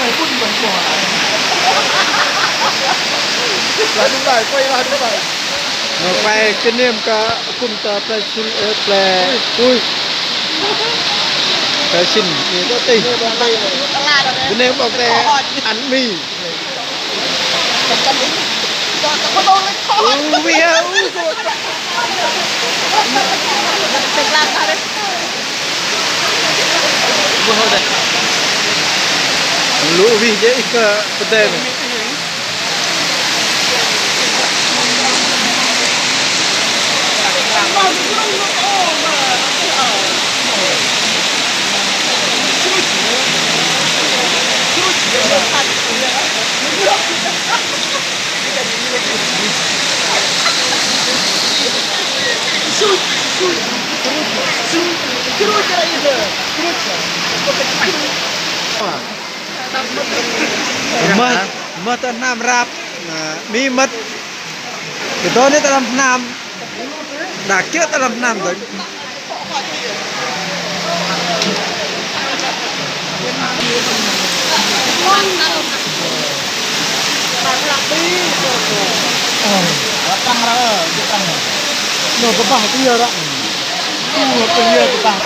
mày phun mày quả là đúng rồi quay ra đúng rồi ไปกันเนี่ยก็กุมตาแปลชุนแปลอุ้ยแปลชินนี่ก็ตี ตลาดอะไร กันเนี่ยบอกแต่อันมี จอดเขาโดนเลยทอ อู้ ด วิว เป็นร้านอะไร รู้วิเยอะก็ประเด็น มัดน้ำรับมีมัดเดี๋ยวตอนนี้ตะลำน้ำดักเกี่ยวตะลำน้ำเลยtăng ra cái tăng này nó có bằng cái nhiều đó cái nhiều cái tăng